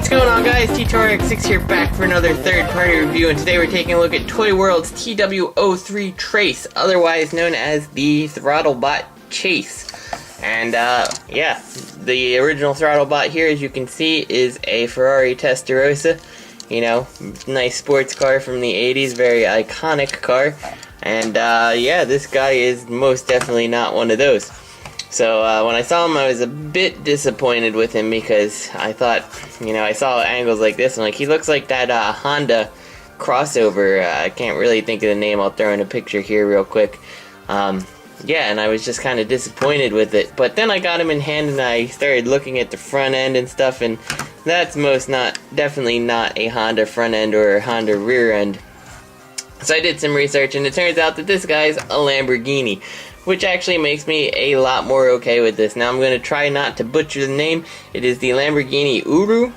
What's going on, guys? T2RX6 here, back for another third-party review, and today we're taking a look at Toy World's TW-T03 Trace, otherwise known as the Throttlebot Chase. And yeah, the original Throttlebot here, as you can see, is a Ferrari Testarossa. You know, nice sports car from the 80s, very iconic car. And yeah, this guy is most definitely not one of those. So when I saw him, I was a bit disappointed with him because I thought, you know, I saw angles like this and like, he looks like that Honda crossover. I can't really think of the name. I'll throw in a picture here real quick. Yeah, and I was just kind of disappointed with it. But then I got him in hand and I started looking at the front end and stuff, and that's definitely not a Honda front end or a Honda rear end. So I did some research and it turns out that this guy's a Lamborghini, which actually makes me a lot more okay with this. Now I'm going to try not to butcher the name. It is the Lamborghini Uru.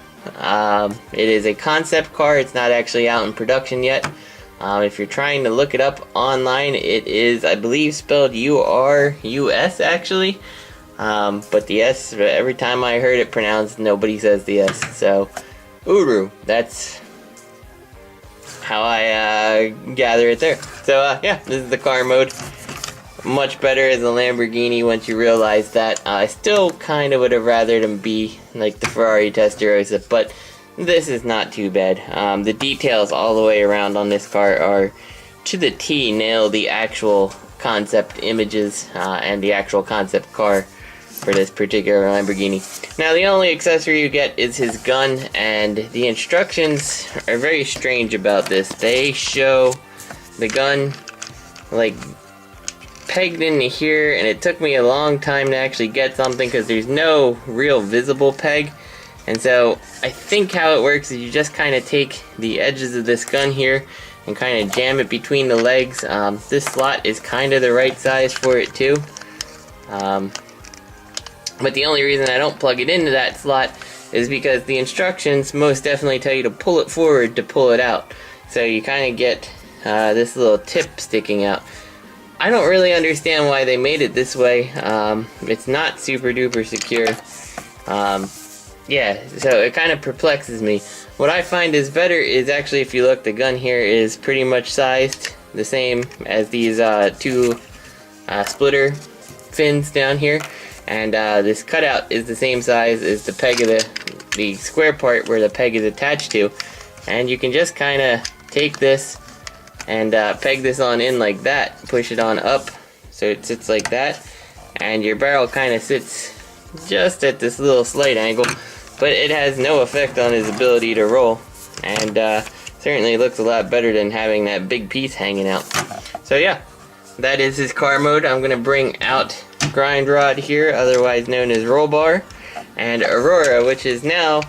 It is a concept car. It's not actually out in production yet. If you're trying to look it up online, it is, I believe, spelled U-R-U-S actually. But the S, every time I heard it pronounced, nobody says the S. So, Uru, that's how I gather it there. So yeah, this is the car mode. Much better as a Lamborghini once you realize that. I still kind of would have rathered him be like the Ferrari Testarossa, but this is not too bad. The details all the way around on this car are to the T, nail the actual concept images and the actual concept car for this particular Lamborghini. Now the only accessory you get is his gun, and the instructions are very strange about this. They show the gun like pegged into here, and it took me a long time to actually get something because there's no real visible peg. And so I think how it works is you just kind of take the edges of this gun here and kind of jam it between the legs. This slot is kind of the right size for it too. But the only reason I don't plug it into that slot is because the instructions most definitely tell you to pull it forward to pull it out. So you kind of get this little tip sticking out. I don't really understand why they made it this way. It's not super duper secure. Yeah, so it kind of perplexes me. What I find is better is actually, if you look, the gun here is pretty much sized the same as these two splitter fins down here, and this cutout is the same size as the peg of the square part where the peg is attached to, and you can just kind of take this and peg this on in like that, push it on up so it sits like that, and your barrel kind of sits just at this little slight angle, but it has no effect on his ability to roll, and certainly looks a lot better than having that big piece hanging out. So yeah, that is his car mode. I'm going to bring out Grind Rod here, otherwise known as Roll Bar, and Aurora, which is now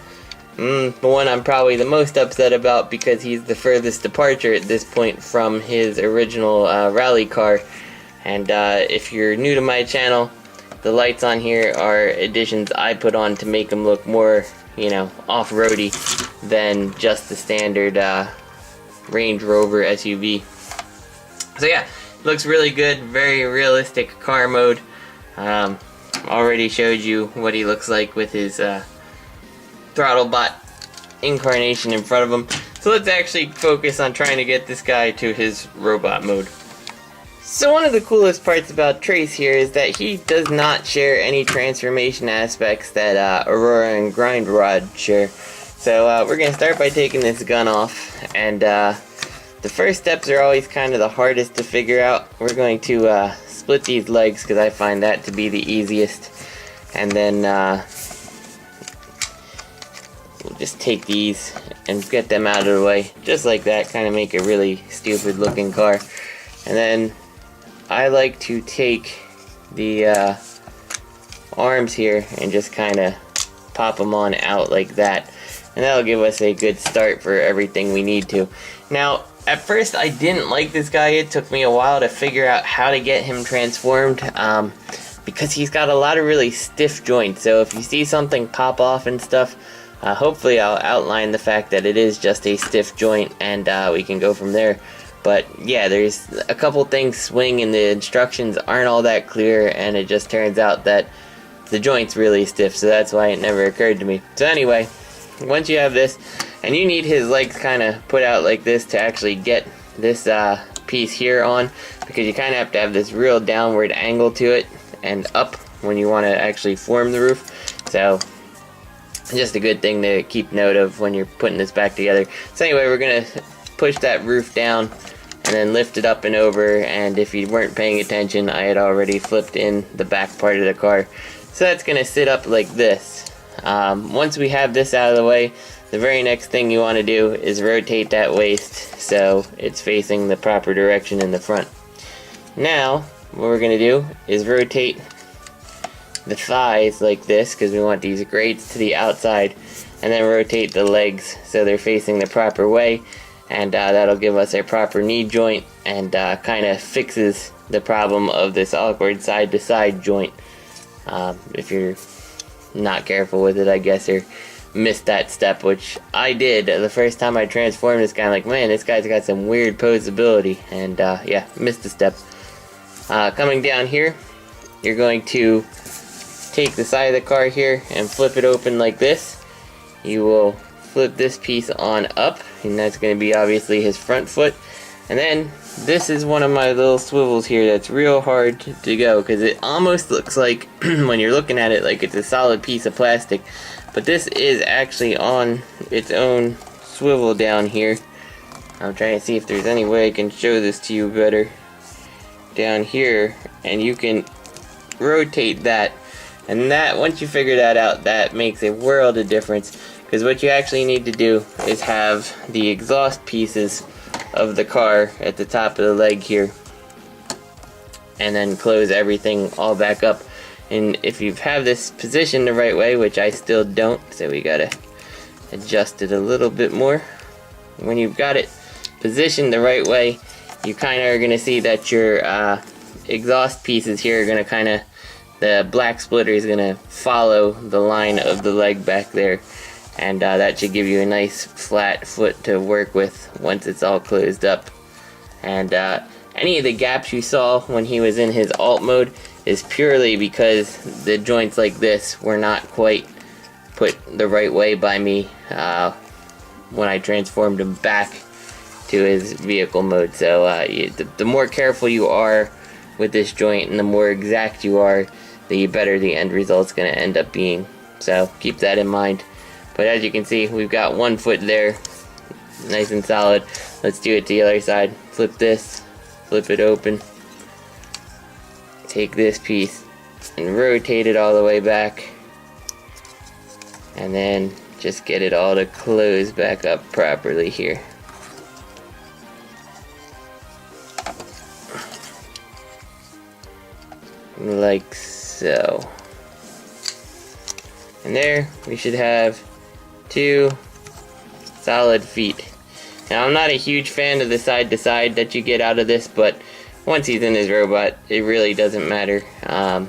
the one I'm probably the most upset about because he's the furthest departure at this point from his original rally car. And if you're new to my channel, the lights on here are additions I put on to make them look more, you know, off-roady than just the standard Range Rover SUV. So yeah, looks really good, very realistic car mode. Already showed you what he looks like with his Throttlebot incarnation in front of him. So let's actually focus on trying to get this guy to his robot mode. So one of the coolest parts about Trace here is that he does not share any transformation aspects that Aurora and Grind Rod share. So we're going to start by taking this gun off, and the first steps are always kind of the hardest to figure out. We're going to split these legs because I find that to be the easiest, and then we'll just take these and get them out of the way, just like that, kind of make a really stupid looking car. And then I like to take the arms here and just kind of pop them on out like that, and that'll give us a good start for everything we need to. Now, at first I didn't like this guy. It took me a while to figure out how to get him transformed because he's got a lot of really stiff joints. So if you see something pop off and stuff, hopefully I'll outline the fact that it is just a stiff joint, and we can go from there. But yeah, there's a couple things swing and the instructions aren't all that clear, and it just turns out that the joint's really stiff, so that's why it never occurred to me. So anyway, once you have this, and you need his legs kind of put out like this to actually get this piece here on, because you kind of have to have this real downward angle to it and up when you want to actually form the roof. So just a good thing to keep note of when you're putting this back together. So anyway, we're gonna push that roof down and then lift it up and over, and if you weren't paying attention, I had already flipped in the back part of the car. So that's gonna sit up like this. Once we have this out of the way, the very next thing you want to do is rotate that waist so it's facing the proper direction in the front. Now, what we're going to do is rotate the thighs like this, because we want these grates to the outside, and then rotate the legs so they're facing the proper way, and that'll give us a proper knee joint, and kind of fixes the problem of this awkward side-to-side joint. If you're not careful with it, I guess, or missed that step, which I did the first time I transformed this guy. I'm like, man, this guy's got some weird posability, and yeah, missed the step. Coming down here, you're going to take the side of the car here and flip it open like this. You will flip this piece on up, and that's going to be obviously his front foot. And then this is one of my little swivels here that's real hard to go, because it almost looks like when you're looking at it like it's a solid piece of plastic, but this is actually on its own swivel down here. I'm trying to see if there's any way I can show this to you better. Down here, and you can rotate that, and that, once you figure that out, that makes a world of difference, because what you actually need to do is have the exhaust pieces of the car at the top of the leg here, and then close everything all back up. And if you have this positioned the right way, which I still don't, so we gotta adjust it a little bit more. When you've got it positioned the right way, you kind of are gonna see that your exhaust pieces here are gonna kind of, the black splitter is gonna follow the line of the leg back there, and that should give you a nice flat foot to work with once it's all closed up. And any of the gaps you saw when he was in his alt mode is purely because the joints like this were not quite put the right way by me when I transformed him back to his vehicle mode. So the more careful you are with this joint and the more exact you are, the better the end result's going to end up being. So keep that in mind. But as you can see, we've got one foot there, nice and solid. Let's do it to the other side. Flip this, flip it open, take this piece and rotate it all the way back, and then just get it all to close back up properly here. Like so. And there we should have two solid feet. Now, I'm not a huge fan of the side to side that you get out of this, but once he's in his robot, it really doesn't matter. Yeah,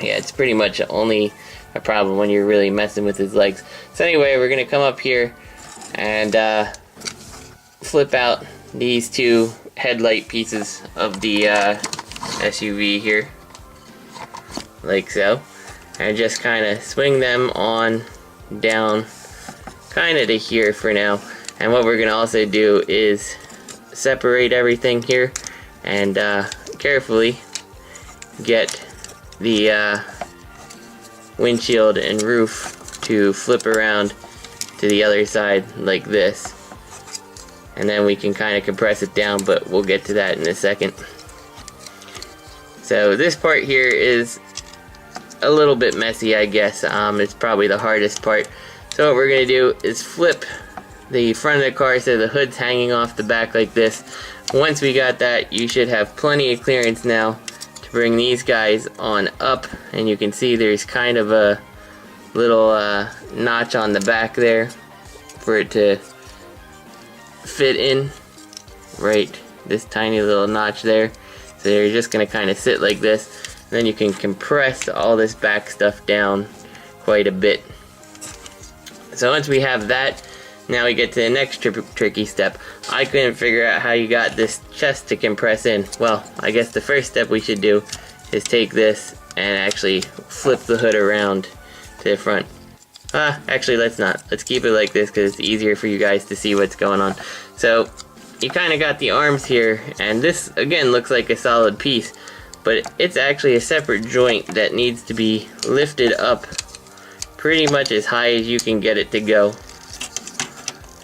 it's pretty much only a problem when you're really messing with his legs. So anyway, we're gonna come up here and flip out these two headlight pieces of the SUV here, like so, and just kind of swing them on down kind of to here for now. And what we're gonna also do is separate everything here and carefully get the windshield and roof to flip around to the other side like this, and then we can kind of compress it down, but we'll get to that in a second. So this part here is a little bit messy, I guess. It's probably the hardest part. So what we're gonna do is flip the front of the car so the hood's hanging off the back like this. Once we got that, you should have plenty of clearance now to bring these guys on up, and you can see there's kind of a little notch on the back there for it to fit in, right, this tiny little notch there. So you're just gonna kind of sit like this, and then you can compress all this back stuff down quite a bit. So once we have that, now we get to the next tricky step. I couldn't figure out how you got this chest to compress in. Well, I guess the first step we should do is take this and actually flip the hood around to the front. Actually, let's not. Let's keep it like this because it's easier for you guys to see what's going on. So, you kind of got the arms here, and this, again, looks like a solid piece, but it's actually a separate joint that needs to be lifted up pretty much as high as you can get it to go.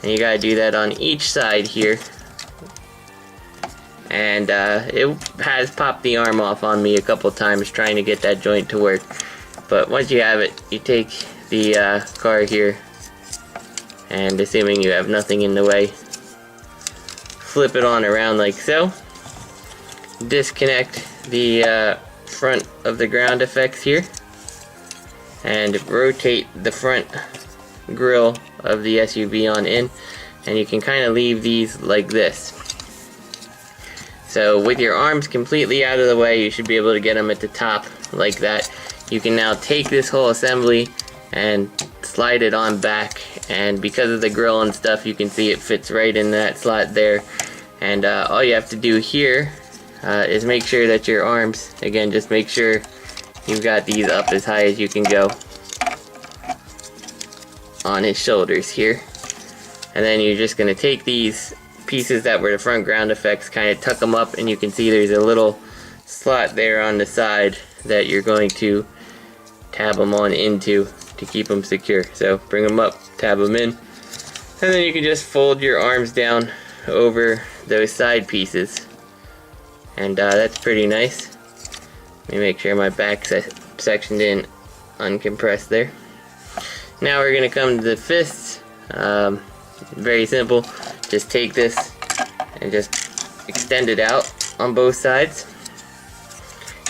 And you gotta do that on each side here. And it has popped the arm off on me a couple times trying to get that joint to work. But once you have it, you take the car here, and assuming you have nothing in the way, flip it on around like so. Disconnect the front of the ground effects here, and rotate the front grille of the SUV on in, and you can kind of leave these like this. So with your arms completely out of the way, you should be able to get them at the top like that. You can now take this whole assembly and slide it on back, and because of the grill and stuff, you can see it fits right in that slot there. And all you have to do here is make sure that your arms, again, just make sure you've got these up as high as you can go on his shoulders here. And then you're just going to take these pieces that were the front ground effects, kind of tuck them up, and you can see there's a little slot there on the side that you're going to tab them on into to keep them secure. So bring them up, tab them in, and then you can just fold your arms down over those side pieces, and that's pretty nice. Let me make sure my back section didn't uncompress there. Now we're going to come to the fists. Very simple. Just take this and just extend it out on both sides.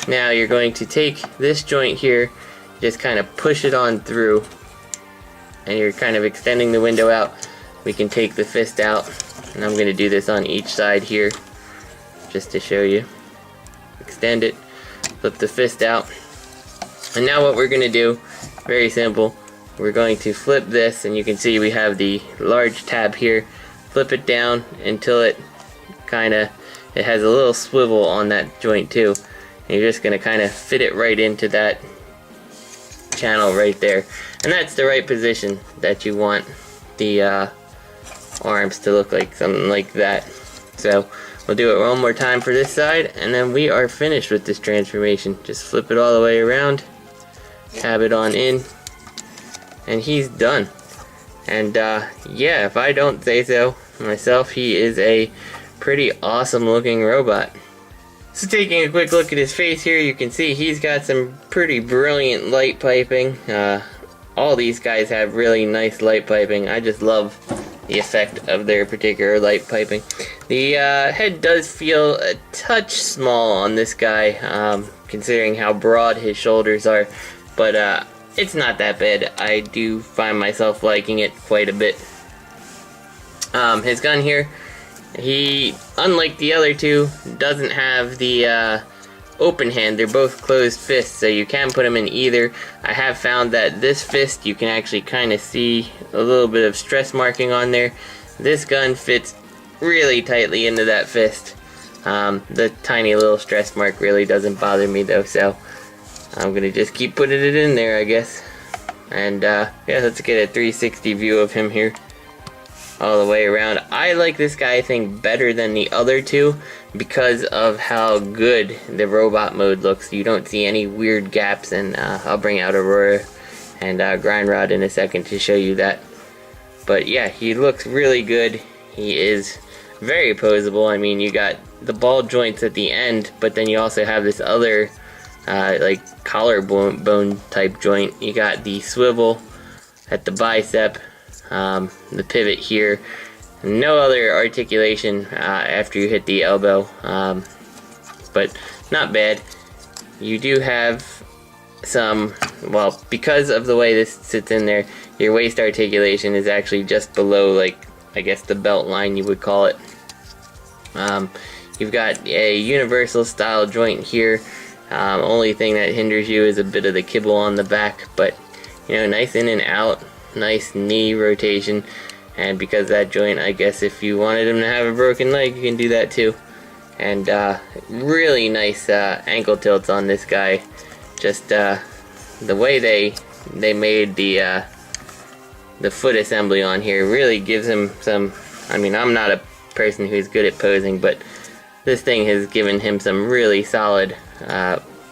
Now you're going to take this joint here, just kind of push it on through, and you're kind of extending the window out. We can take the fist out, and I'm going to do this on each side here just to show you. Extend it, flip the fist out, and now what we're going to do, very simple, we're going to flip this, and you can see we have the large tab here. Flip it down until it has a little swivel on that joint too, and you're just going to kind of fit it right into that channel right there, and that's the right position that you want the arms to look like, something like that. So we'll do it one more time for this side, and then we are finished with this transformation. Just flip it all the way around, tab it on in, and he's done. And yeah, if I don't say so myself, he is a pretty awesome looking robot. So taking a quick look at his face here, you can see he's got some pretty brilliant light piping. All these guys have really nice light piping. I just love the effect of their particular light piping. The head does feel a touch small on this guy, considering how broad his shoulders are, but it's not that bad. I do find myself liking it quite a bit. His gun here, he, unlike the other two, doesn't have the open hand. They're both closed fists, so you can put them in either. I have found that this fist, you can actually kind of see a little bit of stress marking on there. This gun fits really tightly into that fist. The tiny little stress mark really doesn't bother me though, so I'm gonna just keep putting it in there, I guess. And yeah, let's get a 360 view of him here all the way around. I like this guy, I think, better than the other two because of how good the robot mode looks. You don't see any weird gaps, and I'll bring out Aurora and Grind Rod in a second to show you that. But yeah, he looks really good. He is very posable. I mean, you got the ball joints at the end, but then you also have this other like collarbone type joint. You got the swivel at the bicep, the pivot here, no other articulation after you hit the elbow, but not bad. You do have some, well, because of the way this sits in there, your waist articulation is actually just below, like, I guess the belt line you would call it. You've got a universal style joint here. Only thing that hinders you is a bit of the kibble on the back, but you know, nice in and out, nice knee rotation, and because that joint, I guess if you wanted him to have a broken leg, you can do that too. And really nice ankle tilts on this guy. Just the way they made the the foot assembly on here really gives him some, I mean, I'm not a person who's good at posing, but this thing has given him some really solid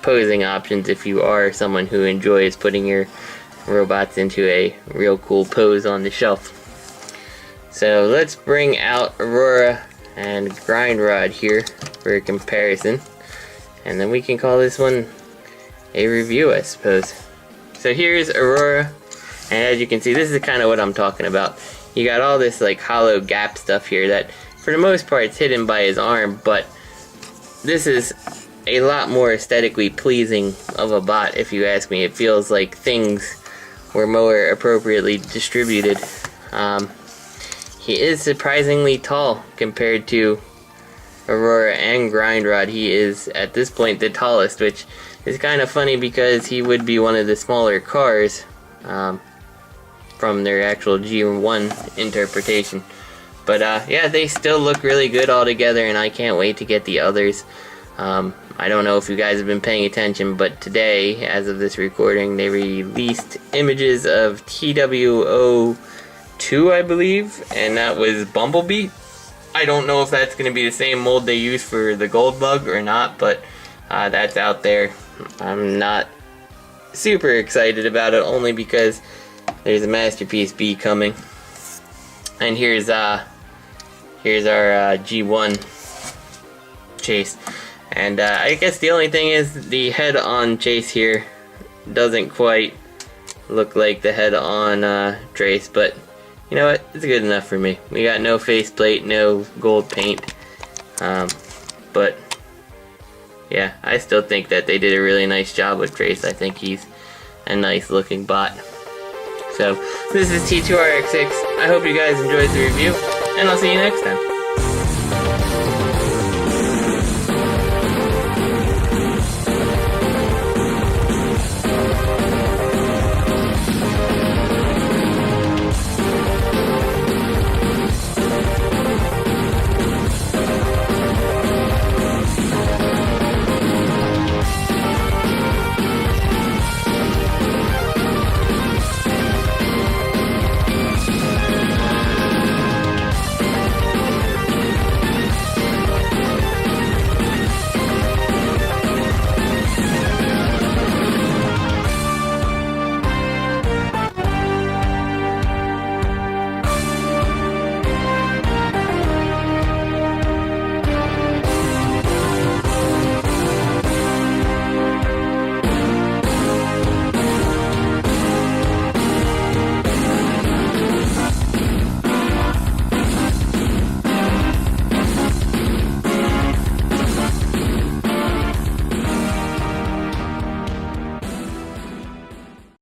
posing options if you are someone who enjoys putting your robots into a real cool pose on the shelf. So let's bring out Aurora and Grind Rod here for a comparison, and then we can call this one a review, I suppose. So here's Aurora, and as you can see, this is kind of what I'm talking about. You got all this like hollow gap stuff here that for the most part is hidden by his arm, but this is a lot more aesthetically pleasing of a bot, if you ask me. It feels like things were more appropriately distributed. He is surprisingly tall compared to Aurora and Grind Rod. He is at this point the tallest, which is kind of funny because he would be one of the smaller cars from their actual G1 interpretation. But yeah, they still look really good all together, and I can't wait to get the others. I don't know if you guys have been paying attention, but today, as of this recording, they released images of TW-T03, I believe, and that was Bumblebee. I don't know if that's going to be the same mold they use for the gold bug or not, but that's out there. I'm not super excited about it, only because there's a Masterpiece B coming. And here's our G1 Chase. And I guess the only thing is the head on Chase here doesn't quite look like the head on Trace, but you know what? It's good enough for me. We got no faceplate, no gold paint, but yeah, I still think that they did a really nice job with Trace. I think he's a nice looking bot. So this is T2RX6. I hope you guys enjoyed the review, and I'll see you next time.